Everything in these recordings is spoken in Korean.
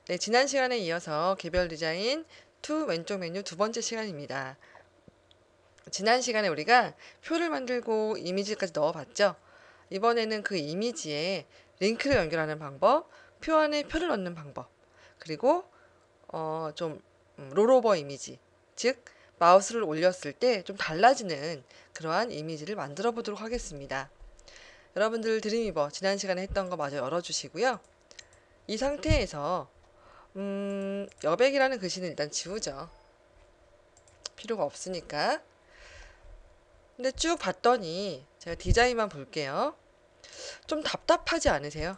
네, 지난 시간에 이어서 개별 디자인 2 왼쪽 메뉴 두 번째 시간입니다. 지난 시간에 우리가 표를 만들고 이미지까지 넣어봤죠? 이번에는 그 이미지에 링크를 연결하는 방법, 표 안에 표를 넣는 방법, 그리고 좀 롤오버 이미지, 즉 마우스를 올렸을 때 좀 달라지는 그러한 이미지를 만들어 보도록 하겠습니다. 여러분들 드림위버 지난 시간에 했던 거 마저 열어주시고요. 이 상태에서 여백이라는 글씨는 일단 지우죠. 필요가 없으니까. 근데 쭉 봤더니 제가 디자인만 볼게요. 좀 답답하지 않으세요?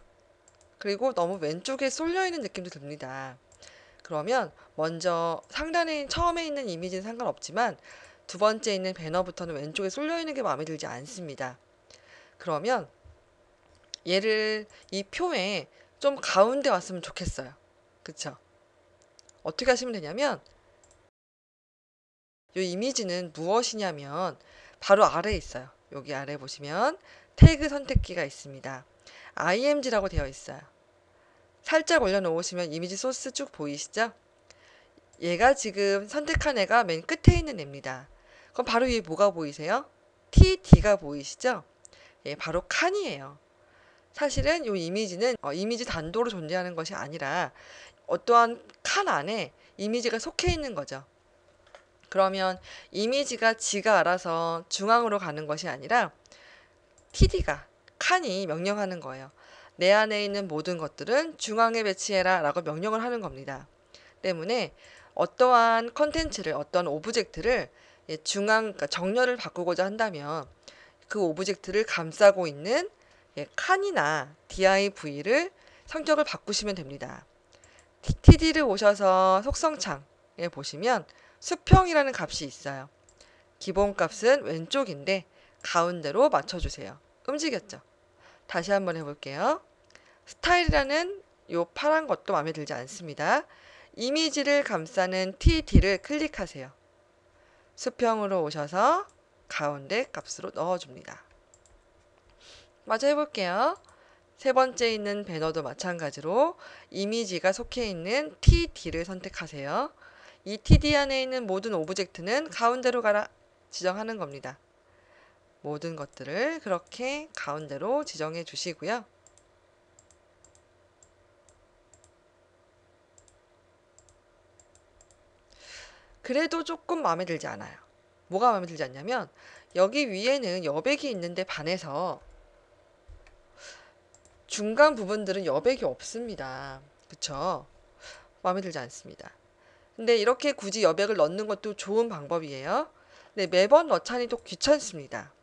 그리고 너무 왼쪽에 쏠려 있는 느낌도 듭니다. 그러면 먼저 상단에 처음에 있는 이미지는 상관없지만 두 번째 있는 배너부터는 왼쪽에 쏠려 있는 게 마음에 들지 않습니다. 그러면 얘를 이 표에 좀 가운데 왔으면 좋겠어요. 그쵸? 어떻게 하시면 되냐면 이 이미지는 무엇이냐면 바로 아래에 있어요. 여기 아래 보시면 태그 선택기가 있습니다. img라고 되어 있어요. 살짝 올려놓으시면 이미지 소스 쭉 보이시죠? 얘가 지금 선택한 애가 맨 끝에 있는 애입니다. 그럼 바로 위에 뭐가 보이세요? TD가 보이시죠? 예, 바로 칸이에요. 사실은 이 이미지는 이미지 단도로 존재하는 것이 아니라 어떠한 칸 안에 이미지가 속해 있는 거죠. 그러면 이미지가 지가 알아서 중앙으로 가는 것이 아니라 TD가 칸이 명령하는 거예요. 내 안에 있는 모든 것들은 중앙에 배치해라 라고 명령을 하는 겁니다. 때문에 어떠한 컨텐츠를 어떠한 오브젝트를 중앙 그러니까 정렬을 바꾸고자 한다면 그 오브젝트를 감싸고 있는 칸이나 div를 성격을 바꾸시면 됩니다. TD를 오셔서 속성창에 보시면 수평이라는 값이 있어요. 기본 값은 왼쪽인데 가운데로 맞춰주세요. 움직였죠? 다시 한번 해볼게요. 스타일이라는 요 파란 것도 마음에 들지 않습니다. 이미지를 감싸는 TD를 클릭하세요. 수평으로 오셔서 가운데 값으로 넣어줍니다. 마저 해볼게요. 세 번째 있는 배너도 마찬가지로 이미지가 속해 있는 TD를 선택하세요. 이 TD 안에 있는 모든 오브젝트는 가운데로 가라 지정하는 겁니다. 모든 것들을 그렇게 가운데로 지정해 주시고요. 그래도 조금 마음에 들지 않아요. 뭐가 마음에 들지 않냐면 여기 위에는 여백이 있는데 반해서 중간 부분들은 여백이 없습니다. 그쵸? 마음에 들지 않습니다. 근데 이렇게 굳이 여백을 넣는 것도 좋은 방법이에요. 근데 매번 넣자니 또 귀찮습니다.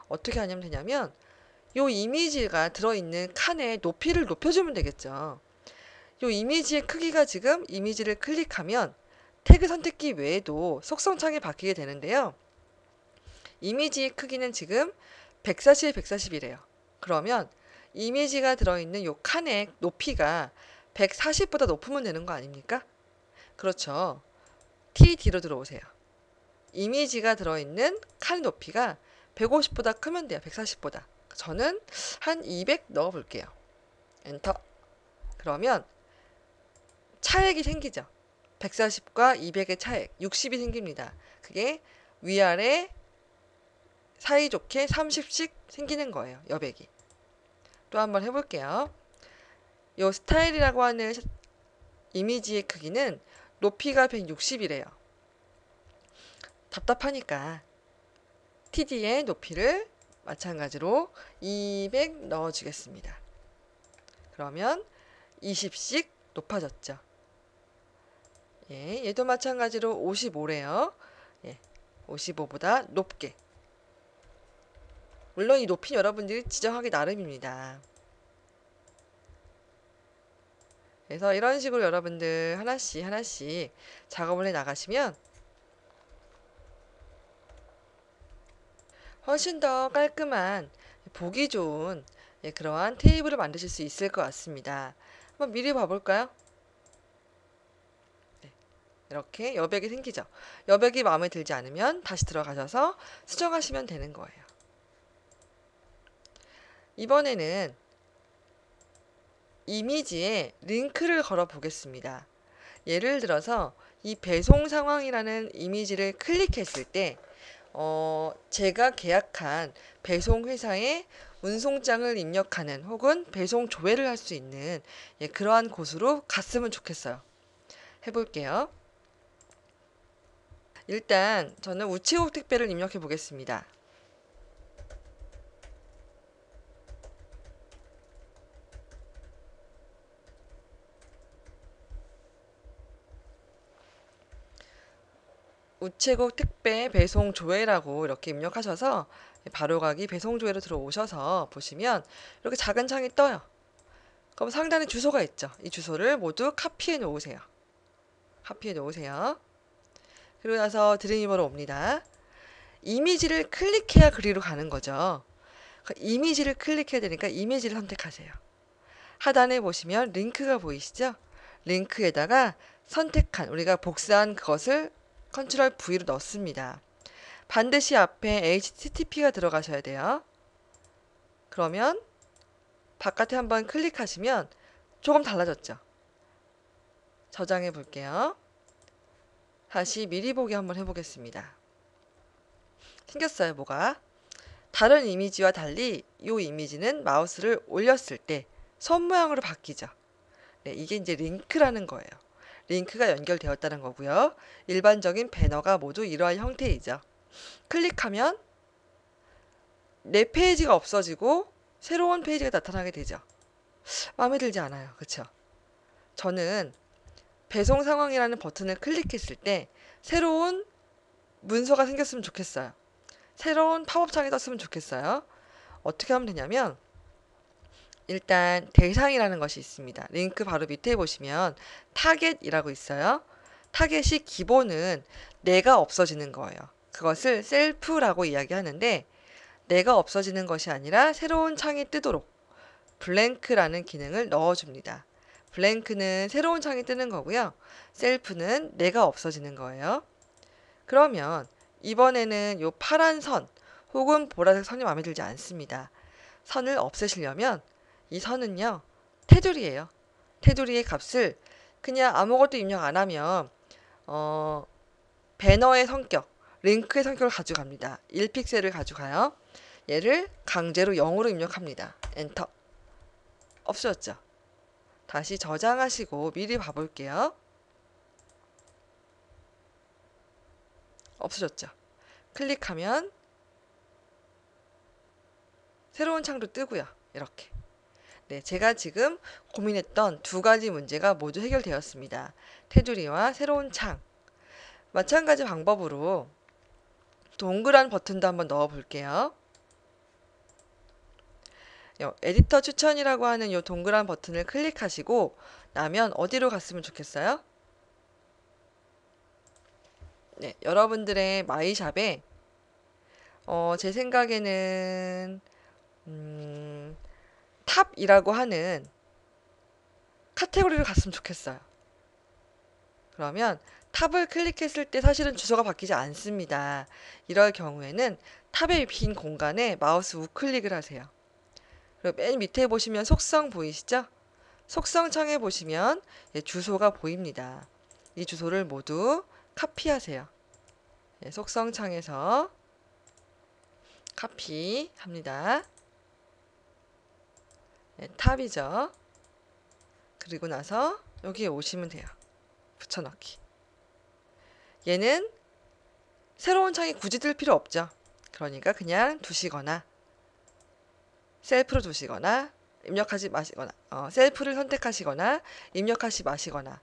어떻게 하면 되냐면 요 이미지가 들어있는 칸의 높이를 높여주면 되겠죠. 요 이미지의 크기가 지금 이미지를 클릭하면 태그 선택기 외에도 속성창이 바뀌게 되는데요. 이미지의 크기는 지금 140에 140이래요. 그러면 이미지가 들어있는 요 칸의 높이가 140보다 높으면 되는 거 아닙니까? 그렇죠. TD로 들어오세요. 이미지가 들어있는 칸 높이가 150보다 크면 돼요. 140보다. 저는 한 200 넣어볼게요. 엔터. 그러면 차액이 생기죠. 140과 200의 차액, 60이 생깁니다. 그게 위아래 사이좋게 30씩 생기는 거예요. 여백이. 또 한번 해볼게요. 요 스타일이라고 하는 이미지의 크기는 높이가 160이래요. 답답하니까 TD의 높이를 마찬가지로 200 넣어주겠습니다. 그러면 20씩 높아졌죠. 예, 얘도 마찬가지로 55래요. 예, 55보다 높게. 물론 이 높이는 여러분들이 지정하기 나름입니다. 그래서 이런 식으로 여러분들 하나씩 하나씩 작업을 해 나가시면 훨씬 더 깔끔한 보기 좋은 그러한 테이블을 만드실 수 있을 것 같습니다. 한번 미리 봐볼까요? 네, 이렇게 여백이 생기죠. 여백이 마음에 들지 않으면 다시 들어가셔서 수정하시면 되는 거예요. 이번에는 이미지에 링크를 걸어 보겠습니다. 예를 들어서 이 배송 상황이라는 이미지를 클릭했을 때 제가 계약한 배송 회사의 운송장을 입력하는 혹은 배송 조회를 할 수 있는 그러한 곳으로 갔으면 좋겠어요. 해볼게요. 일단 저는 우체국 택배를 입력해 보겠습니다. 우체국 택배 배송 조회라고 이렇게 입력하셔서 바로가기 배송 조회로 들어오셔서 보시면 이렇게 작은 창이 떠요. 그럼 상단에 주소가 있죠. 이 주소를 모두 카피해 놓으세요. 카피해 놓으세요. 그리고 나서 드림이버로 옵니다. 이미지를 클릭해야 그리로 가는 거죠. 이미지를 클릭해야 되니까 이미지를 선택하세요. 하단에 보시면 링크가 보이시죠? 링크에다가 선택한 우리가 복사한 그것을 컨트롤 V로 넣습니다. 반드시 앞에 HTTP가 들어가셔야 돼요. 그러면 바깥에 한번 클릭하시면 조금 달라졌죠? 저장해 볼게요. 다시 미리 보기 한번 해보겠습니다. 생겼어요, 뭐가? 다른 이미지와 달리 이 이미지는 마우스를 올렸을 때 손 모양으로 바뀌죠. 네, 이게 이제 링크라는 거예요. 링크가 연결되었다는 거고요. 일반적인 배너가 모두 이러한 형태이죠. 클릭하면 내 페이지가 없어지고 새로운 페이지가 나타나게 되죠. 마음에 들지 않아요. 그쵸? 저는 배송 상황이라는 버튼을 클릭했을 때 새로운 문서가 생겼으면 좋겠어요. 새로운 팝업창이 떴으면 좋겠어요. 어떻게 하면 되냐면 일단 대상이라는 것이 있습니다. 링크 바로 밑에 보시면 타겟이라고 있어요. 타겟이 기본은 내가 없어지는 거예요. 그것을 셀프라고 이야기하는데 내가 없어지는 것이 아니라 새로운 창이 뜨도록 블랭크라는 기능을 넣어줍니다. 블랭크는 새로운 창이 뜨는 거고요. 셀프는 내가 없어지는 거예요. 그러면 이번에는 요 파란 선 혹은 보라색 선이 마음에 들지 않습니다. 선을 없애시려면 이 선은요 테두리예요. 테두리의 값을 그냥 아무것도 입력 안 하면 배너의 성격, 링크의 성격을 가져갑니다. 1픽셀을 가져가요. 얘를 강제로 0으로 입력합니다. 엔터. 없어졌죠? 다시 저장하시고 미리 봐볼게요. 없어졌죠? 클릭하면 새로운 창도 뜨고요. 이렇게. 네, 제가 지금 고민했던 두 가지 문제가 모두 해결되었습니다. 테두리와 새로운 창. 마찬가지 방법으로 동그란 버튼도 한번 넣어 볼게요. 에디터 추천이라고 하는 이 동그란 버튼을 클릭하시고 나면 어디로 갔으면 좋겠어요? 네, 여러분들의 마이샵에 제 생각에는 탑이라고 하는 카테고리를 갔으면 좋겠어요. 그러면 탑을 클릭했을 때 사실은 주소가 바뀌지 않습니다. 이럴 경우에는 탑의 빈 공간에 마우스 우클릭을 하세요. 그리고 맨 밑에 보시면 속성 보이시죠? 속성 창에 보시면 주소가 보입니다. 이 주소를 모두 카피하세요. 속성 창에서 카피합니다. 탑이죠. 그리고 나서 여기에 오시면 돼요. 붙여넣기. 얘는 새로운 창이 굳이 뜰 필요 없죠. 그러니까 그냥 두시거나 셀프로 두시거나 입력하지 마시거나 셀프를 선택하시거나 입력하지 마시거나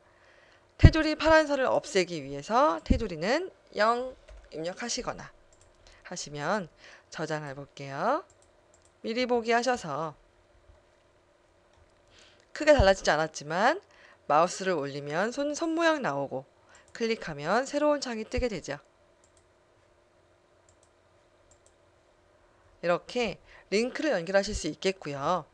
테두리 파란 선을 없애기 위해서 테두리는 0 입력하시거나 하시면 저장해 볼게요. 미리 보기 하셔서 크게 달라지지 않았지만 마우스를 올리면 손 모양 나오고 클릭하면 새로운 창이 뜨게 되죠. 이렇게 링크를 연결하실 수 있겠고요.